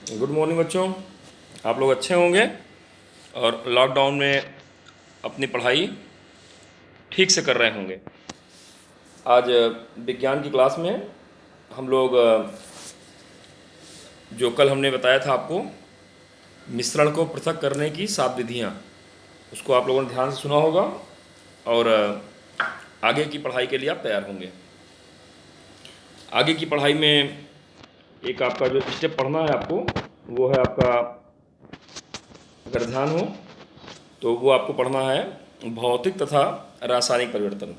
Good morning बच्चों। आप लोग अच्छे होंगे और लॉकडाउन में अपनी पढ़ाई ठीक से कर रहे होंगे। आज विज्ञान की क्लास में हम लोग जो कल हमने बताया था आपको मिश्रण को पृथक करने की 7 विधियाँ, उसको आप लोगों ने ध्यान से सुना होगा और आगे की पढ़ाई के लिए आप तैयार होंगे। आगे की पढ़ाई में एक आपका जो स्टेप पढ़ना है आपको, वो है आपका, अगर ध्यान हो तो वो आपको पढ़ना है भौतिक तथा रासायनिक परिवर्तन।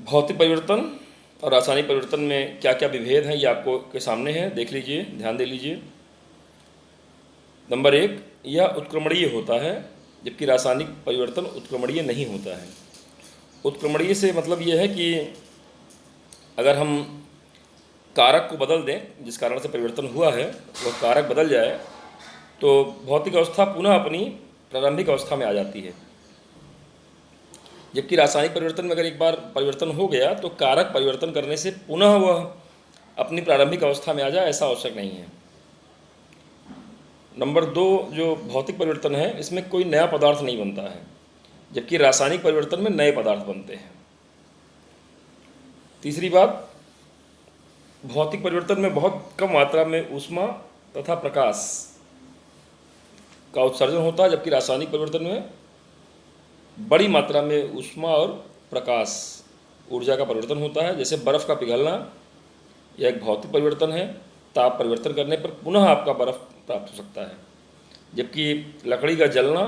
भौतिक परिवर्तन और रासायनिक परिवर्तन में क्या क्या विभेद हैं ये आपको के सामने है, देख लीजिए, ध्यान दे लीजिए। नंबर 1, यह उत्क्रमणीय होता है जबकि रासायनिक परिवर्तन उत्क्रमणीय नहीं होता है। उत्क्रमणीय से मतलब ये है कि अगर हम कारक को बदल दें, जिस कारण से परिवर्तन हुआ है वह कारक बदल जाए तो भौतिक अवस्था पुनः अपनी प्रारंभिक अवस्था में आ जाती है। जबकि रासायनिक परिवर्तन में अगर एक बार परिवर्तन हो गया तो कारक परिवर्तन करने से पुनः वह अपनी प्रारंभिक अवस्था में आ जाए, ऐसा आवश्यक नहीं है। नंबर 2, जो भौतिक परिवर्तन है इसमें कोई नया पदार्थ नहीं बनता है, जबकि रासायनिक परिवर्तन में नए पदार्थ बनते हैं। तीसरी बात, भौतिक परिवर्तन में बहुत कम मात्रा में ऊष्मा तथा प्रकाश का उत्सर्जन होता है, जबकि रासायनिक परिवर्तन में बड़ी मात्रा में ऊष्मा और प्रकाश ऊर्जा का परिवर्तन होता है। जैसे बर्फ़ का पिघलना, यह एक भौतिक परिवर्तन है, ताप परिवर्तन करने पर पुनः आपका बर्फ़ प्राप्त हो सकता है। जबकि लकड़ी का जलना,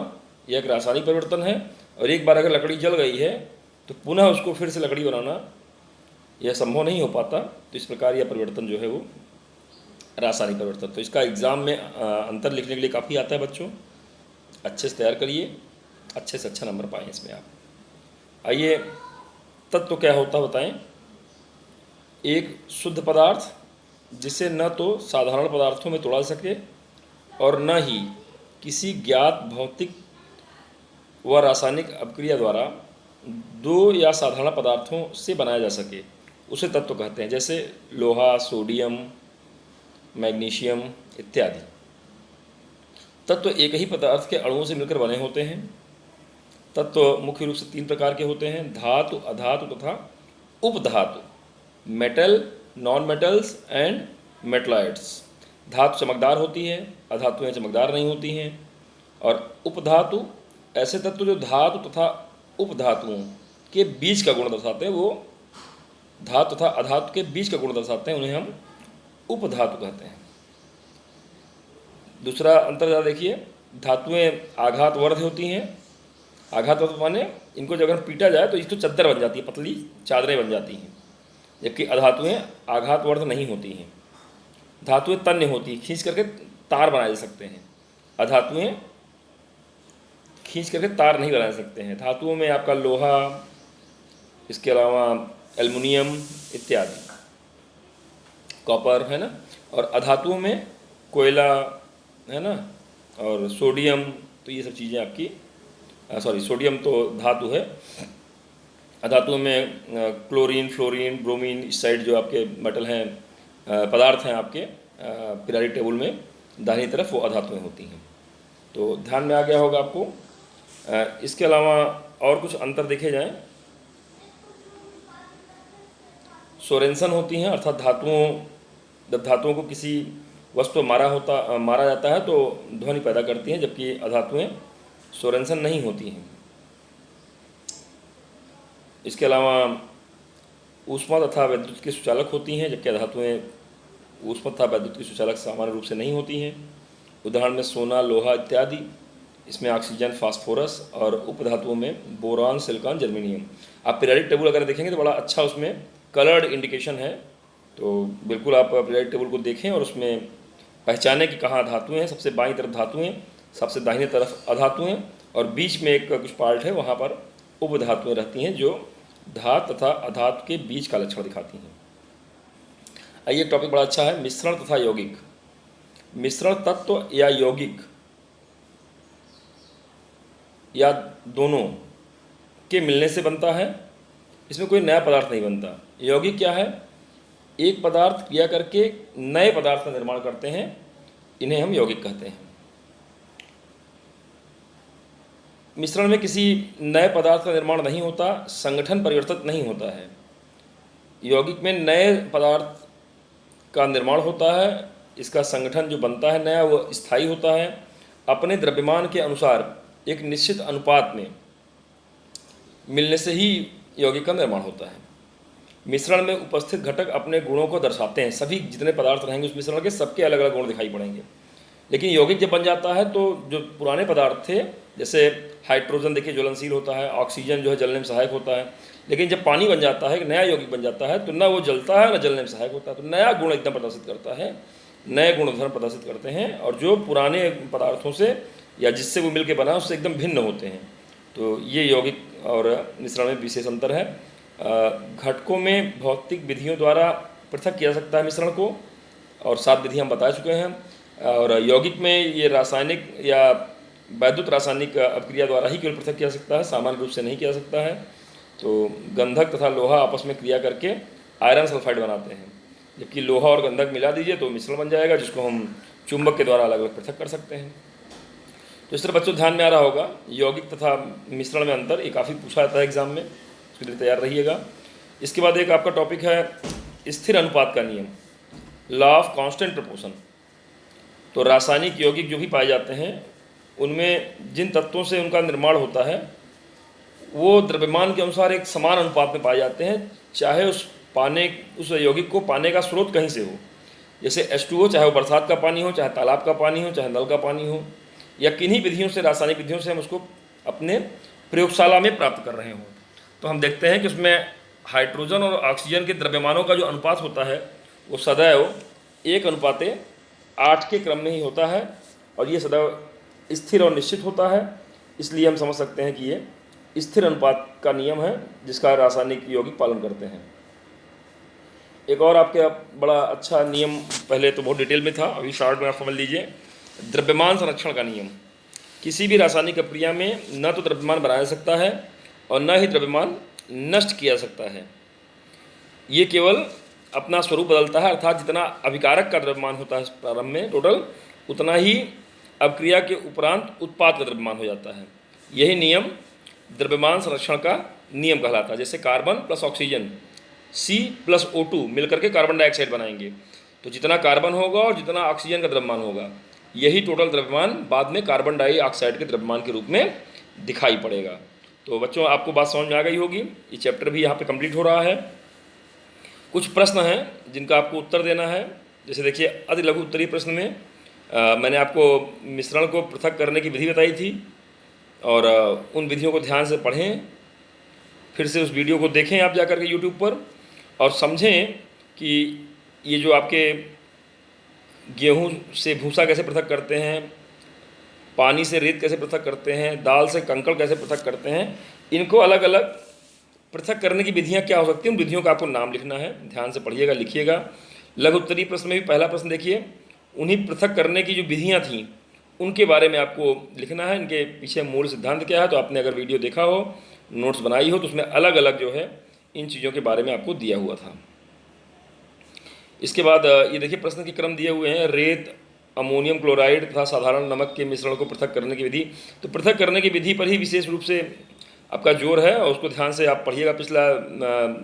यह एक रासायनिक परिवर्तन है, और एक बार अगर लकड़ी जल गई है तो पुनः उसको फिर से लकड़ी बनाना यह संभव नहीं हो पाता। तो इस प्रकार यह परिवर्तन जो है वो रासायनिक परिवर्तन। तो इसका एग्ज़ाम में अंतर लिखने के लिए काफ़ी आता है बच्चों, अच्छे से तैयार करिए, अच्छे से अच्छा नंबर पाएँ इसमें आप। आइए, तत्व क्या होता है बताएं। एक शुद्ध पदार्थ जिसे न तो साधारण पदार्थों में तोड़ा जा सके और न ही किसी ज्ञात भौतिक व रासायनिक अभिक्रिया द्वारा दो या साधारण पदार्थों से बनाया जा सके, उसे तत्व कहते हैं। जैसे लोहा, सोडियम, मैग्नीशियम इत्यादि। तत्व एक ही पदार्थ के अणुओं से मिलकर बने होते हैं। तत्व मुख्य रूप से 3 प्रकार के होते हैं: धातु, अधातु तथा उपधातु। Metal, non metals and metalloids. धातु चमकदार होती है, अधातुएं चमकदार नहीं होती हैं। और उपधातु ऐसे तत्व जो धातु तथा उपधातुओं के बीच का गुण दर्शाते हैं, वो धातु तथा अधातु के बीच का गुण दर्शाते हैं, उन्हें हम उपधातु कहते हैं। दूसरा अंतर ज़रा देखिए, धातुएं आघातवर्ध होती हैं। आघातवर्ध माने इनको जब पीटा जाए तो इसको चद्दर बन जाती है, पतली चादरें बन जाती हैं। जबकि अधातुएं आघातवर्ध नहीं होती हैं। धातुएं तन्य होती हैं, खींच करके तार बनाए जा सकते हैं। अधातुएं खींच करके तार नहीं बना सकते हैं। धातुओं में आपका लोहा, इसके अलावा एल्युमिनियम इत्यादि, कॉपर है ना। और अधातुओं में कोयला है ना, और सोडियम। तो ये सब चीज़ें आपकी, सोडियम तो धातु है। अधातुओं में क्लोरीन, फ्लोरीन, ब्रोमीन, इस साइड जो आपके मेटल हैं, पदार्थ हैं आपके पीरियोडिक टेबल में दाहिनी तरफ, वो अधातुएं होती हैं। तो ध्यान में आ गया होगा आपको। इसके अलावा और कुछ अंतर देखे जाएं। सोरेंसन होती हैं, अर्थात जब धातुओं को किसी वस्तु पर मारा जाता है तो ध्वनि पैदा करती हैं, जबकि अधातुएं सोरेंसन नहीं होती हैं। इसके अलावा ऊष्मा तथा वैद्युत के सुचालक होती हैं, जबकि धातुएं ऊष्मा तथा वैद्युत के सुचालक सामान्य रूप से नहीं होती हैं। उदाहरण में सोना, लोहा इत्यादि। इसमें ऑक्सीजन, फास्फोरस। और उपधातुओं में बोरान, सिलिकॉन, जर्मेनियम। आप पीरियोडिक टेबल अगर देखेंगे तो बड़ा अच्छा उसमें कलर्ड इंडिकेशन है। तो बिल्कुल आप पीरियोडिक टेबल को देखें और उसमें पहचानें कि कहाँ धातुएं हैं। सबसे बाईं तरफ धातुएं, सबसे दाहिनी तरफ अधातुएं, और बीच में एक कुछ पार्ट है, वहाँ पर उपधातुएं रहती हैं जो धातु तथा अधातु के बीच का लक्षण दिखाती हैं। आइए, टॉपिक बड़ा अच्छा है, मिश्रण तथा यौगिक। मिश्रण तत्व या यौगिक या दोनों के मिलने से बनता है। इसमें कोई नया पदार्थ नहीं बनता। यौगिक क्या है? एक पदार्थ क्रिया करके नए पदार्थ का निर्माण करते हैं, इन्हें हम यौगिक कहते हैं। मिश्रण में किसी नए पदार्थ का निर्माण नहीं होता, संगठन परिवर्तित नहीं होता है। यौगिक में नए पदार्थ का निर्माण होता है, इसका संगठन जो बनता है नया वो स्थायी होता है, अपने द्रव्यमान के अनुसार एक निश्चित अनुपात में मिलने से ही यौगिक का निर्माण होता है। मिश्रण में उपस्थित घटक अपने गुणों को दर्शाते हैं। सभी जितने पदार्थ रहेंगे उस मिश्रण के, सबके अलग अलग गुण दिखाई पड़ेंगे। लेकिन यौगिक जब बन जाता है तो जो पुराने पदार्थ थे, जैसे हाइड्रोजन देखिए ज्वलनशील होता है, ऑक्सीजन जो है जलने में सहायक होता है, लेकिन जब पानी बन जाता है, नया यौगिक बन जाता है, तो ना वो जलता है ना जलने में सहायक होता है, तो नया गुण एकदम प्रदर्शित करता है, नए गुणधर्म प्रदर्शित करते हैं, और जो पुराने पदार्थों से या जिससे वो मिलकर बना उससे एकदम भिन्न होते हैं। तो ये यौगिक और मिश्रण में विशेष अंतर है। घटकों में भौतिक विधियों द्वारा पृथक किया जा सकता है मिश्रण को, और 7 विधि हम बता चुके हैं। और यौगिक में ये रासायनिक या वैद्युत रासायनिक अपक्रिया द्वारा ही केवल पृथक किया जा सकता है, सामान्य रूप से नहीं किया जा सकता है। तो गंधक तथा लोहा आपस में क्रिया करके आयरन सल्फाइड बनाते हैं, जबकि लोहा और गंधक मिला दीजिए तो मिश्रण बन जाएगा, जिसको हम चुंबक के द्वारा अलग अलग पृथक कर सकते हैं। तो इस तरह बच्चों ध्यान में आ रहा होगा यौगिक तथा मिश्रण में अंतर, ये काफ़ी पूछा जाता है एग्जाम में, उसके लिए तैयार रहिएगा। इसके बाद एक आपका टॉपिक है स्थिर अनुपात का नियम, लॉ ऑफ कांस्टेंट प्रोपोर्शन। तो रासायनिक यौगिक जो भी पाए जाते हैं उनमें जिन तत्वों से उनका निर्माण होता है वो द्रव्यमान के अनुसार एक समान अनुपात में पाए जाते हैं, चाहे उस यौगिक को पाने का स्रोत कहीं से हो। जैसे H2O, चाहे वो बरसात का पानी हो, चाहे तालाब का पानी हो, चाहे नल का पानी हो, या किन्हीं विधियों से, रासायनिक विधियों से हम उसको अपने प्रयोगशाला में प्राप्त कर रहे हों। तो हम देखते हैं कि उसमें हाइड्रोजन और ऑक्सीजन के द्रव्यमानों का जो अनुपात होता है वो सदैव 1:8 के क्रम में ही होता है, और ये सदैव स्थिर और निश्चित होता है। इसलिए हम समझ सकते हैं कि ये स्थिर अनुपात का नियम है जिसका रासायनिक यौगिक पालन करते हैं। एक और आपके बड़ा अच्छा नियम, पहले तो बहुत डिटेल में था, अभी शॉर्ट में आप समझ लीजिए, द्रव्यमान संरक्षण का नियम। किसी भी रासायनिक अपक्रिया में न तो द्रव्यमान बनाया जा सकता है और न ही द्रव्यमान नष्ट किया जा सकता है। ये केवल अपना स्वरूप बदलता है, अर्थात जितना अभिकारक का द्रव्यमान होता है प्रारंभ में टोटल, उतना ही अपक्रिया के उपरांत उत्पाद का द्रव्यमान हो जाता है। यही नियम द्रव्यमान संरक्षण का नियम कहलाता है। जैसे कार्बन प्लस ऑक्सीजन C+O2 मिलकर के कार्बन डाइऑक्साइड बनाएंगे, तो जितना कार्बन होगा और जितना ऑक्सीजन का द्रव्यमान होगा, यही टोटल द्रव्यमान बाद में कार्बन डाइऑक्साइड के द्रव्यमान के रूप में दिखाई पड़ेगा। तो बच्चों आपको बात समझ में आ गई होगी। ये चैप्टर भी यहाँ पे कंप्लीट हो रहा है। कुछ प्रश्न हैं जिनका आपको उत्तर देना है। जैसे देखिए, अति लघु उत्तरीय प्रश्न में मैंने आपको मिश्रण को पृथक करने की विधि बताई थी, और उन विधियों को ध्यान से पढ़ें, फिर से उस वीडियो को देखें आप जाकर के यूट्यूब पर, और समझें कि ये जो आपके गेहूं से भूसा कैसे पृथक करते हैं, पानी से रेत कैसे पृथक करते हैं, दाल से कंकड़ कैसे पृथक करते हैं, इनको अलग अलग पृथक करने की विधियां क्या हो सकती हैं, उन विधियों का आपको नाम लिखना है। ध्यान से पढ़िएगा, लिखिएगा। लघु उत्तरीय प्रश्न में भी पहला प्रश्न देखिए, उन्हीं पृथक करने की जो विधियां थीं उनके बारे में आपको लिखना है, इनके पीछे मूल सिद्धांत क्या है। तो आपने अगर वीडियो देखा हो, नोट्स बनाई हो, तो उसमें अलग अलग जो है इन चीज़ों के बारे में आपको दिया हुआ था। इसके बाद ये देखिए प्रश्न के क्रम दिए हुए हैं, रेत, अमोनियम क्लोराइड तथा साधारण नमक के मिश्रण को पृथक करने की विधि। तो पृथक करने की विधि पर ही विशेष रूप से आपका जोर है, और उसको ध्यान से आप पढ़िएगा। पिछला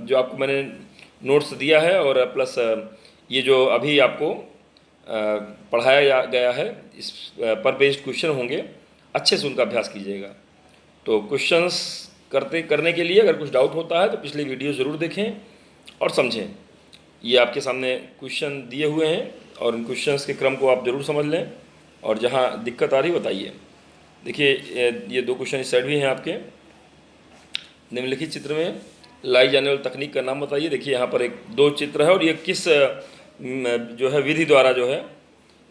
जो आपको मैंने नोट्स दिया है, और प्लस ये जो अभी आपको पढ़ाया गया है, इस पर बेस्ड क्वेश्चन होंगे, अच्छे से उनका अभ्यास कीजिएगा। तो क्वेश्चंस करने के लिए अगर कुछ डाउट होता है तो पिछली वीडियो ज़रूर देखें और समझें। ये आपके सामने क्वेश्चन दिए हुए हैं, और इन क्वेश्चंस के क्रम को आप ज़रूर समझ लें, और जहाँ दिक्कत आ रही बताइए। देखिए, ये 2 क्वेश्चन इस साइड भी हैं आपके। निम्नलिखित चित्र में लाई जाने वाली तकनीक का नाम बताइए। देखिए यहाँ पर 2 चित्र है, और ये किस जो है विधि द्वारा जो है,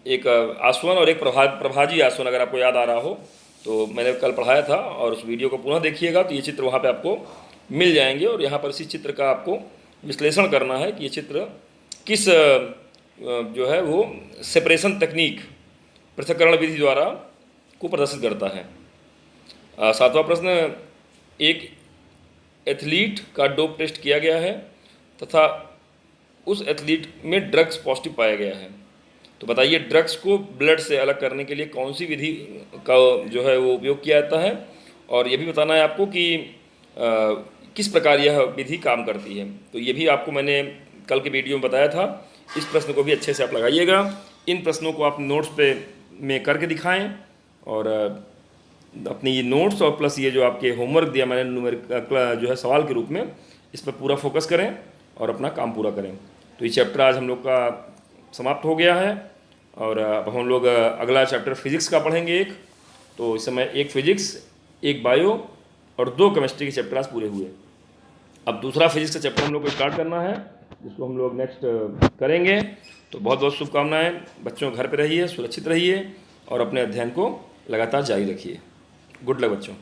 एक आसवन और एक प्रभाजी आसवन, अगर आपको याद आ रहा हो तो मैंने कल पढ़ाया था, और उस वीडियो को पुनः देखिएगा तो ये चित्र वहाँ पे आपको मिल जाएंगे। और यहाँ पर इसी चित्र का आपको विश्लेषण करना है कि ये चित्र किस जो है वो सेपरेशन तकनीक, पृथक्करण विधि द्वारा को प्रदर्शित करता है। 7वां प्रश्न, एक एथलीट का डोप टेस्ट किया गया है तथा उस एथलीट में ड्रग्स पॉजिटिव पाया गया है। तो बताइए ड्रग्स को ब्लड से अलग करने के लिए कौन सी विधि का जो है वो उपयोग किया जाता है, और ये भी बताना है आपको कि किस प्रकार यह विधि काम करती है। तो ये भी आपको मैंने कल के वीडियो में बताया था। इस प्रश्न को भी अच्छे से आप लगाइएगा। इन प्रश्नों को आप नोट्स पे में करके दिखाएं, और अपनी ये नोट्स और प्लस ये जो आपके होमवर्क दिया मैंने न्यूमेरिक जो है सवाल के रूप में, इस पर पूरा फोकस करें और अपना काम पूरा करें। तो ये चैप्टर आज हम लोग का समाप्त हो गया है, और अब हम लोग अगला चैप्टर फिजिक्स का पढ़ेंगे एक। तो इस समय एक फिजिक्स, एक बायो और 2 केमिस्ट्री के चैप्टर आज पूरे हुए। अब दूसरा फिजिक्स का चैप्टर हम लोग को स्टार्ट करना है, जिसको हम लोग नेक्स्ट करेंगे। तो बहुत बहुत शुभकामनाएं। बच्चों घर पे रहिए, सुरक्षित रहिए और अपने अध्ययन को लगातार जारी रखिए। गुड लक बच्चों।